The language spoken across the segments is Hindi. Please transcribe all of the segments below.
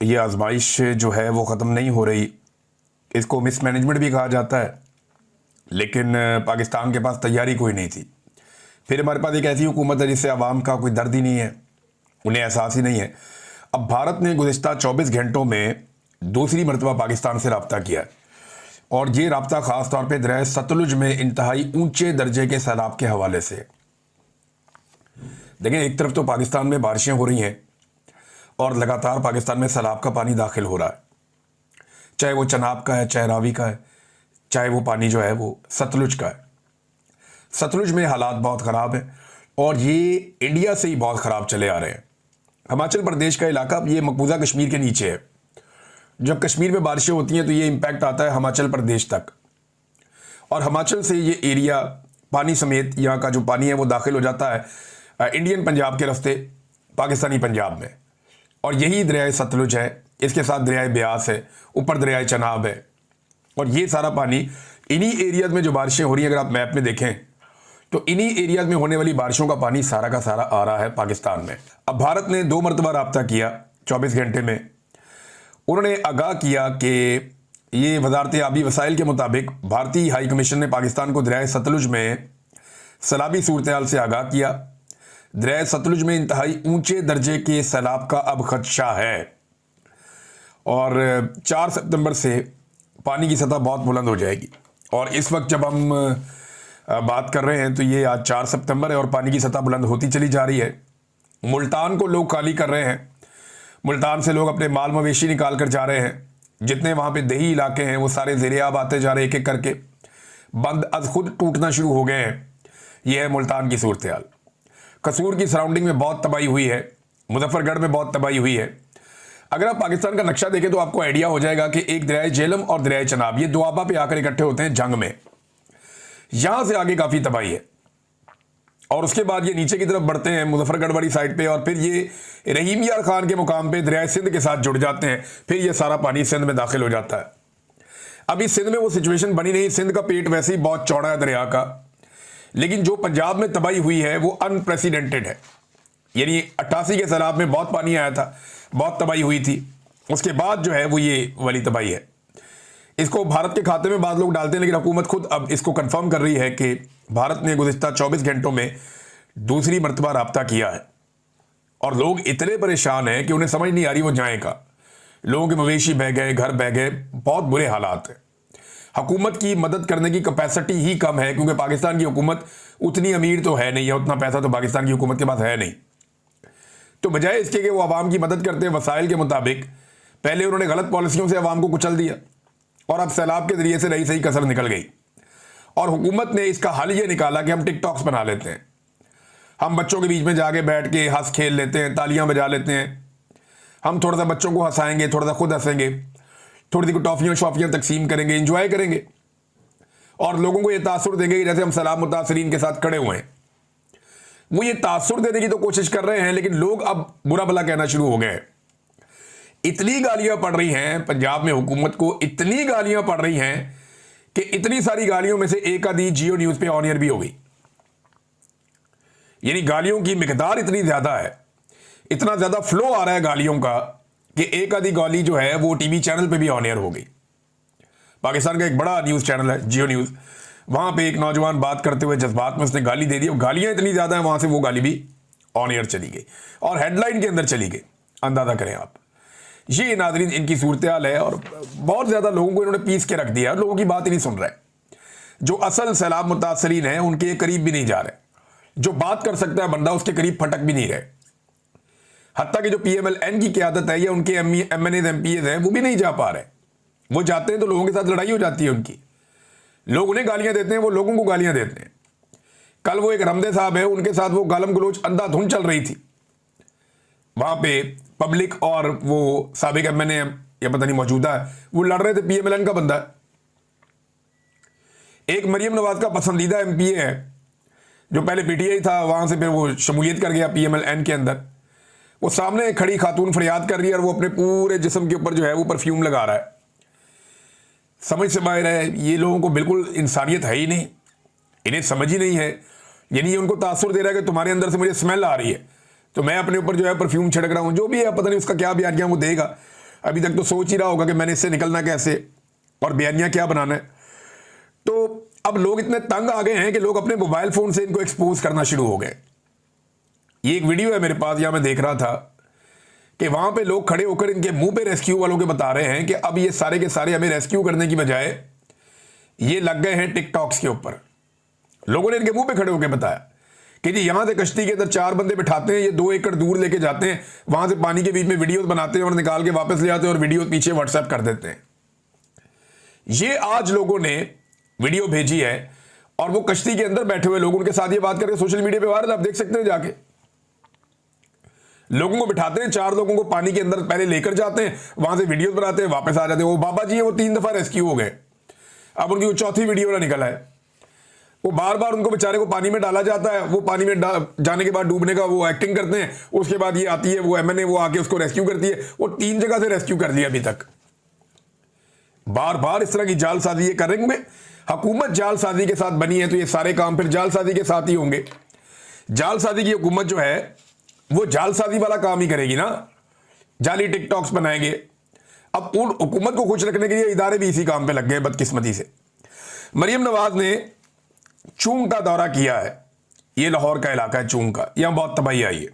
ये आजमाइश जो है वो ख़त्म नहीं हो रही। इसको मिसमैनेजमेंट भी कहा जाता है, लेकिन पाकिस्तान के पास तैयारी कोई नहीं थी। फिर हमारे पास एक ऐसी हुकूमत है जिससे आवाम का कोई दर्द ही नहीं है, उन्हें एहसास ही नहीं है। अब भारत ने गुज़िश्ता 24 घंटों में दूसरी मरतबा पाकिस्तान से रब्ता किया है, और ये रब्ता ख़ास तौर पर दरिया सतलुज में इंतहाई ऊंचे दर्जे के सैलाब के हवाले से। देखें, एक तरफ तो पाकिस्तान में बारिशें हो रही हैं और लगातार पाकिस्तान में सैलाब का पानी दाखिल हो रहा है, चाहे वो चनाब का है, चाहे रावी का है, चाहे वो पानी जो है वो सतलुज का है। सतलुज में हालात बहुत ख़राब हैं और ये इंडिया से ही बहुत ख़राब चले आ रहे हैं। हिमाचल प्रदेश का इलाका ये मकबूजा कश्मीर के नीचे है। जब कश्मीर में बारिशें होती हैं तो ये इम्पैक्ट आता है हिमाचल प्रदेश तक, और हिमाचल से ये एरिया पानी समेत यहाँ का जो पानी है वो दाखिल हो जाता है इंडियन पंजाब के रास्ते पाकिस्तानी पंजाब में। और यही दरिया सतलुज है, इसके साथ दरिया ब्यास है, ऊपर दरिया चनाब है, और ये सारा पानी इन्हीं एरियाज में जो बारिशें हो रही हैं, अगर आप मैप में देखें तो इन्हीं एरियाज में होने वाली बारिशों का पानी सारा का सारा आ रहा है पाकिस्तान में। अब भारत ने 2 मरतबा रब्ता किया 24 घंटे में। उन्होंने आगाह किया कि ये वजारत आबी वसाइल के मुताबिक भारतीय हाई कमीशन ने पाकिस्तान को दरिया सतलुज में सैलाबी सूरत हाल से आगाह किया। दरिया सतलुज में इंतहाई ऊंचे दर्जे के सैलाब का अब खदशा है, और 4 सितंबर से पानी की सतह बहुत बुलंद हो जाएगी। और इस वक्त जब हम बात कर रहे हैं तो ये आज 4 सितंबर है और पानी की सतह बुलंद होती चली जा रही है। मुल्तान को लोग खाली कर रहे हैं, मुल्तान से लोग अपने माल मवेशी निकाल कर जा रहे हैं। जितने वहाँ पे देही इलाके हैं वो सारे ज़ेर-ए-आब आते जा रहे हैं, एक एक करके बंद अज खुद टूटना शुरू हो गए हैं। यह है मुल्तान की सूरत हाल। कसूर की सराउंडिंग में बहुत तबाही हुई है, मुजफ्फरगढ़ में बहुत तबाही हुई है। अगर आप पाकिस्तान का नक्शा देखें तो आपको आइडिया हो जाएगा कि एक दरिया झेलम और दरिया चनाब ये दोआबा पे आकर इकट्ठे होते हैं जंग में। यहां से आगे काफी तबाही है, और उसके बाद ये नीचे की तरफ बढ़ते हैं मुजफ्फरगढ़ वाली साइड पे, और फिर ये रहीम यार खान के मुकाम पे दरिया सिंध के साथ जुड़ जाते हैं। फिर ये सारा पानी सिंध में दाखिल हो जाता है। अभी सिंध में वो सिचुएशन बनी नहीं, सिंध का पेट वैसे ही बहुत चौड़ा है दरिया का, लेकिन जो पंजाब में तबाही हुई है वो अनप्रेसिडेंटेड है। यानी 88 के सैलाब में बहुत पानी आया था, बहुत तबाही हुई थी, उसके बाद जो है वो ये वाली तबाही है। इसको भारत के खाते में बाद लोग डालते हैं, लेकिन हुकूमत खुद अब इसको कंफर्म कर रही है कि भारत ने गुज़िश्ता 24 घंटों में दूसरी मरतबा रब्ता किया है। और लोग इतने परेशान हैं कि उन्हें समझ नहीं आ रही वो जाएं का। लोगों के मवेशी बह गए, घर बह गए, बहुत बुरे हालात हैं। हुकूमत की मदद करने की कैपेसिटी ही कम है, क्योंकि पाकिस्तान की हुकूमत उतनी अमीर तो है नहीं, या उतना पैसा तो पाकिस्तान की हुकूमत के पास है नहीं। तो बजाय इसके कि वो आवाम की मदद करते हैं वसाइल के मुताबिक, पहले उन्होंने गलत पॉलिसियों से आवाम को कुचल दिया, और अब सैलाब के जरिए से नई सही कसर निकल गई। और हुकूमत ने इसका हल ये निकाला कि हम टिकटॉक्स बना लेते हैं, हम बच्चों के बीच में जाके बैठ के हंस खेल लेते हैं, तालियां बजा लेते हैं, हम थोड़ा सा बच्चों को हंसाएंगे, थोड़ा सा खुद हंसेंगे, थोड़ी सी टॉफियाँ शॉफियाँ तकसीम करेंगे, इंजॉय करेंगे, और लोगों को ये तासुर देंगे कि जैसे हम सैलाब मुतासरीन के साथ खड़े हुए हैं। वो ये तासुर देने की तो कोशिश कर रहे हैं, लेकिन लोग अब बुरा भला कहना शुरू हो गए हैं। इतनी गालियां पड़ रही हैं पंजाब में हुकूमत को, इतनी गालियां पड़ रही हैं कि इतनी सारी गालियों में से एक आधी जियो न्यूज पे ऑन एयर भी हो गई। यानी गालियों की मिकदार इतनी ज्यादा है, इतना ज्यादा फ्लो आ रहा है गालियों का कि एक आधी गाली जो है वो टीवी चैनल पे भी ऑन एयर हो गई। पाकिस्तान का एक बड़ा न्यूज चैनल है जियो न्यूज, वहां पे एक नौजवान बात करते हुए जज्बात में उसने गाली दे दी, और गालियां इतनी ज्यादा है वहां से वो गाली भी ऑन एयर चली गई और हेडलाइन के अंदर चली गई। अंदाजा करें आप। ये नाज़रीन इनकी सूरत हाल है, और बहुत ज़्यादा लोगों को इन्होंने पीस के रख दिया है, लोगों की बात ही नहीं सुन रहे। जो असल सैलाब मुतासरीन हैं उनके करीब भी नहीं जा रहे, जो बात कर सकता है बंदा उसके करीब फटक भी नहीं रहे। हत्ता कि जो PMLN की क़यादत है या उनके MNAs MPAs हैं वो भी नहीं जा पा रहे। वो जाते हैं तो लोगों के साथ लड़ाई हो जाती है उनकी, लोग उन्हें गालियाँ देते हैं, वो लोगों को गालियाँ देते हैं। कल वो एक रमदे साहब है, उनके साथ वो गालम गलोच अंधाधुंध चल रही थी वहां पे, पब्लिक और वो साबिक MNA या पता नहीं मौजूदा है, वो लड़ रहे थे। PMLN का बंदा है, एक मरियम नवाज का पसंदीदा MPA है जो पहले PTI था, वहां से फिर वो शमूलियत कर गया PMLN के अंदर। वो सामने खड़ी खातून फरियाद कर रही है और वो अपने पूरे जिस्म के ऊपर जो है वो परफ्यूम लगा रहा है। समझ से बाहर है, ये लोगों को बिल्कुल इंसानियत है ही नहीं, इन्हें समझ ही नहीं है। यानी ये उनको तासुर दे रहा है कि तुम्हारे अंदर से मुझे स्मेल आ रही है तो मैं अपने ऊपर जो है परफ्यूम छिड़क रहा हूं, जो भी है, पता नहीं उसका क्या बयानिया वो देगा। अभी तक तो सोच ही रहा होगा कि मैंने इससे निकलना कैसे और बयानियां क्या बनाना है। तो अब लोग इतने तंग आ गए हैं कि लोग अपने मोबाइल फोन से इनको एक्सपोज करना शुरू हो गए। ये एक वीडियो है मेरे पास, यहां मैं देख रहा था कि वहां पे लोग खड़े होकर इनके मुंह पे रेस्क्यू वालों के बता रहे हैं कि अब ये सारे के सारे हमें रेस्क्यू करने की बजाय ये लग गए हैं टिकटॉक्स के ऊपर। लोगों ने इनके मुंह पे खड़े होकर बताया कि जी यहां से कश्ती के अंदर 4 बंदे बिठाते हैं, ये 2 एकड़ दूर लेके जाते हैं, वहां से पानी के बीच में वीडियो बनाते हैं और निकाल के वापस ले आते हैं और वीडियो पीछे व्हाट्सएप कर देते हैं। ये आज लोगों ने वीडियो भेजी है और वो कश्ती के अंदर बैठे हुए लोग उनके साथ ये बात करके सोशल मीडिया पे वायरल, आप देख सकते हैं जाके। लोगों को बिठाते हैं, 4 लोगों को पानी के अंदर पहले लेकर जाते हैं, वहां से वीडियो बनाते हैं, वापस आ जाते हैं। वो बाबा जी है, वो 3 दफा रेस्क्यू हो गए, अब उनकी वो चौथी वीडियो ना निकला है। वो बार बार उनको बेचारे को पानी में डाला जाता है, वो पानी में जाने के बाद डूबने का वो एक्टिंग करते हैं, उसके बाद ये आती है वो एमएनए, वो आके उसको रेस्क्यू करती है। वो 3 जगह से रेस्क्यू कर लिया अभी तक। बार बार इस तरह की जालसाजी ये करेंगे। हुकूमत जालसाजी के साथ बनी है तो ये सारे काम फिर जालसाजी के साथ ही होंगे। जालसाजी की हुकूमत जो है वो जालसाजी वाला काम ही करेगी ना, जाली टिकटॉक्स बनाएंगे। अब उन हुकूमत को खुश रखने के लिए इदारे भी इसी काम पे लग गए बदकिस्मती से। मरियम नवाज ने चूंग का दौरा किया है, ये लाहौर का इलाका है चूंग का, यहां बहुत तबाही आई है।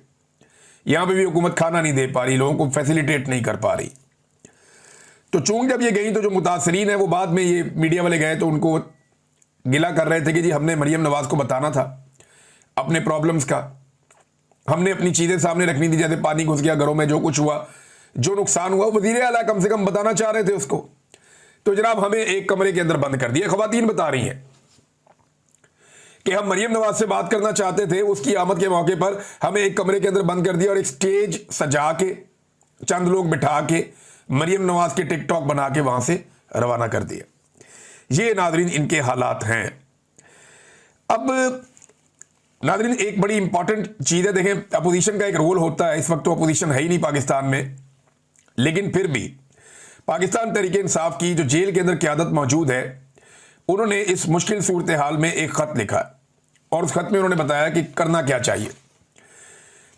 यहां पे भी हुकूमत खाना नहीं दे पा रही, लोगों को फैसिलिटेट नहीं कर पा रही। तो चूंग जब ये गई तो जो मुतासरीन है वो बाद में ये मीडिया वाले गए तो उनको गिला कर रहे थे कि जी हमने मरियम नवाज को बताना था अपने प्रॉब्लम्स का, हमने अपनी चीजें सामने रखनी थी, जैसे पानी घुस गया घरों में, जो कुछ हुआ, जो नुकसान हुआ, वजीर आला कम से कम बताना चाह रहे थे उसको। तो जनाब हमें एक कमरे के अंदर बंद कर दिया। खवातीन बता रही हैं कि हम मरियम नवाज से बात करना चाहते थे, उसकी आमद के मौके पर हमें एक कमरे के अंदर बंद कर दिया और एक स्टेज सजा के चंद लोग बिठा के मरियम नवाज के टिकटॉक बना के वहां से रवाना कर दिया। ये नाजरीन इनके हालात हैं। अब नाजरीन एक बड़ी इंपॉर्टेंट चीज है, देखें अपोजिशन का एक रोल होता है। इस वक्त तो अपोजिशन है ही नहीं पाकिस्तान में, लेकिन फिर भी पाकिस्तान तहरीके इंसाफ की जो जेल के अंदर क़यादत मौजूद है, उन्होंने इस मुश्किल सूरत हाल में एक खत लिखा और उस खत में उन्होंने बताया कि करना क्या चाहिए।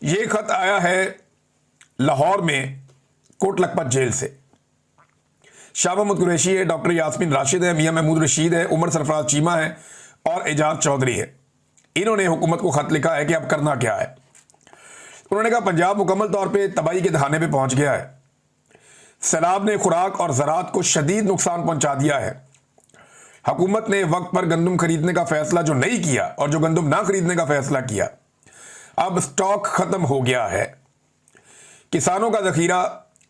यह खत आया है लाहौर में कोट लखपत जेल से। शाह महमूद कुरैशी है, डॉक्टर यास्मीन राशिद है, मियां महमूद रशीद है, उमर सरफराज चीमा है और एजाज चौधरी है। इन्होंने हुकूमत को खत लिखा है कि अब करना क्या है। उन्होंने कहा पंजाब मुकम्मल तौर पे तबाही के दहाने पे पहुंच गया है। सैलाब ने खुराक और ज़राअत को शदीद नुकसान पहुंचा दिया है। हुकूमत ने वक्त पर गंदम खरीदने का फैसला जो नहीं किया और जो गंदम ना खरीदने का फैसला किया, अब स्टॉक खत्म हो गया है। किसानों का जखीरा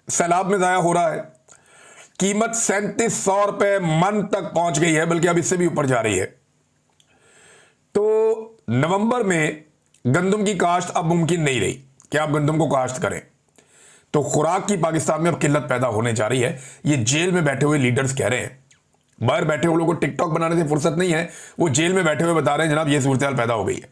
सैलाब में ज़ाया हो रहा है। कीमत 3700 रुपये मन तक पहुंच गई है, बल्कि अब इससे भी ऊपर जा रही है। तो नवंबर में गंदम की काश्त अब मुमकिन नहीं रही कि आप गंदम को काश्त करें। तो खुराक की पाकिस्तान में अब किल्लत पैदा होने जा रही है। ये जेल में बैठे हुए लीडर्स कह रहे हैं, बाहर बैठे हुए लोगों को टिकटॉक बनाने से फुर्सत नहीं है, वो जेल में बैठे हुए बता रहे हैं जनाब ये सूरत हाल पैदा हो गई है।